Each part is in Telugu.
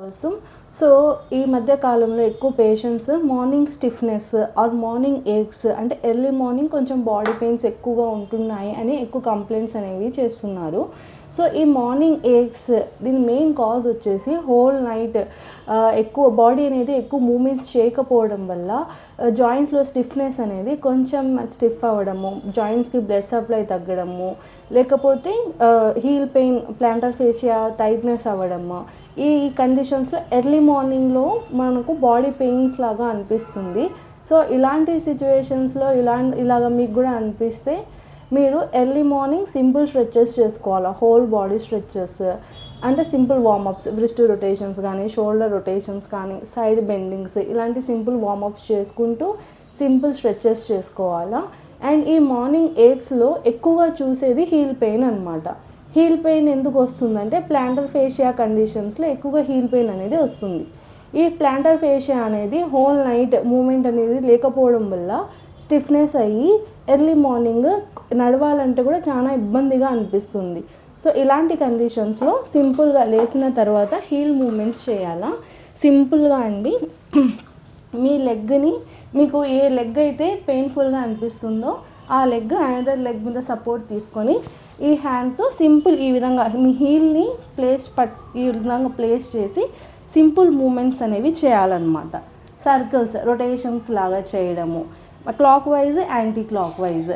అవసరం. సో ఈ మధ్య కాలంలో ఎక్కువ patients morning stiffness or morning aches అంటే ఎర్లీ మార్నింగ్ కొంచెం బాడీ పెయిన్స్ ఎక్కువగా ఉంటున్నాయి అని ఎక్కువ కంప్లైంట్స్ అనేవి చేస్తున్నారు. సో ఈ మార్నింగ్ ఏక్స్ దీని మెయిన్ కాజ్ వచ్చేసి హోల్ నైట్ ఎక్కువ బాడీ అనేది ఎక్కువ మూమెంట్స్ చేయకపోవడం వల్ల జాయింట్స్లో స్టిఫ్నెస్ అనేది కొంచెం స్టిఫ్ అవ్వడము, జాయింట్స్కి బ్లడ్ సప్లై తగ్గడము, లేకపోతే heel pain, planter fascia tightness అవ్వడము, ఈ కండిషన్స్లో ఎర్లీ మార్నింగ్లో మనకు బాడీ పెయిన్స్ లాగా అనిపిస్తుంది. సో ఇలాంటి సిచ్యువేషన్స్లో ఇలాగ మీకు కూడా అనిపిస్తే మీరు ఎర్లీ మార్నింగ్ సింపుల్ స్ట్రెచెస్ చేసుకోవాలి. హోల్ బాడీ స్ట్రెచెస్ అంటే సింపుల్ వార్మప్స్, వ్రిస్ట్ రొటేషన్స్ కానీ, షోల్డర్ రొటేషన్స్ కానీ, సైడ్ బెండింగ్స్, ఇలాంటి సింపుల్ వార్మప్స్ చేసుకుంటూ సింపుల్ స్ట్రెచెస్ చేసుకోవాలా. అండ్ ఈ మార్నింగ్ ఏక్స్లో ఎక్కువగా చూసేది హీల్ పెయిన్ అనమాట. హీల్ పెయిన్ ఎందుకు వస్తుందంటే ప్లాంటర్ ఫేషియా కండిషన్స్లో ఎక్కువగా హీల్ పెయిన్ అనేది వస్తుంది. ఈ ప్లాంటర్ ఫేషియా అనేది హోల్ నైట్ మూమెంట్ అనేది లేకపోవడం వల్ల స్టిఫ్నెస్ అయ్యి ఎర్లీ మార్నింగ్ నడవాలంటే కూడా చాలా ఇబ్బందిగా అనిపిస్తుంది. సో ఇలాంటి కండిషన్స్లో సింపుల్గా లేచిన తర్వాత హీల్ మూమెంట్స్ చేయాలా. సింపుల్గా అండి, మీ లెగ్ని మీకు ఏ లెగ్ అయితే పెయిన్ఫుల్గా అనిపిస్తుందో ఆ లెగ్ అనదర్ లెగ్ మీద సపోర్ట్ తీసుకొని ఈ హ్యాండ్తో సింపుల్ ఈ విధంగా మీ హీల్ని ఈ విధంగా ప్లేస్ చేసి సింపుల్ మూమెంట్స్ అనేవి చేయాలన్నమాట. సర్కిల్స్, రొటేషన్స్ లాగా చేయడము, clock wise, anti clock wise.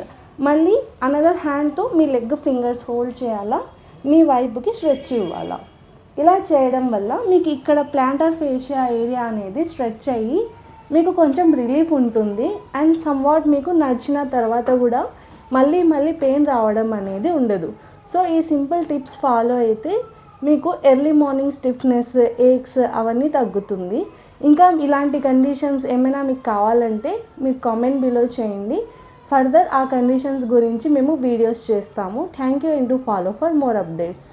మళ్ళీ అనదర్ హ్యాండ్తో మీ లెగ్ ఫింగర్స్ హోల్డ్ చేయాలా, మీ వైపుకి స్ట్రెచ్ ఇవ్వాలా. ఇలా చేయడం వల్ల మీకు ఇక్కడ ప్లాంటర్ ఫేషియా ఏరియా అనేది స్ట్రెచ్ అయ్యి మీకు కొంచెం రిలీఫ్ ఉంటుంది. అండ్ సమ్వాట్ మీకు నడిచిన తర్వాత కూడా మళ్ళీ పెయిన్ రావడం అనేది ఉండదు. సో ఈ సింపుల్ టిప్స్ ఫాలో అయితే మీకు ఎర్లీ మార్నింగ్ స్టిఫ్నెస్, ఏక్స్ అవన్నీ తగ్గుతుంది. ఇంకా ఇలాంటి కండిషన్స్ ఏమైనా మీకు కావాలంటే మీరు కామెంట్ బిలో చేయండి. ఫర్దర్ ఆ కండిషన్స్ గురించి మేము వీడియోస్ చేస్తాము. Thank you. Follow for more updates.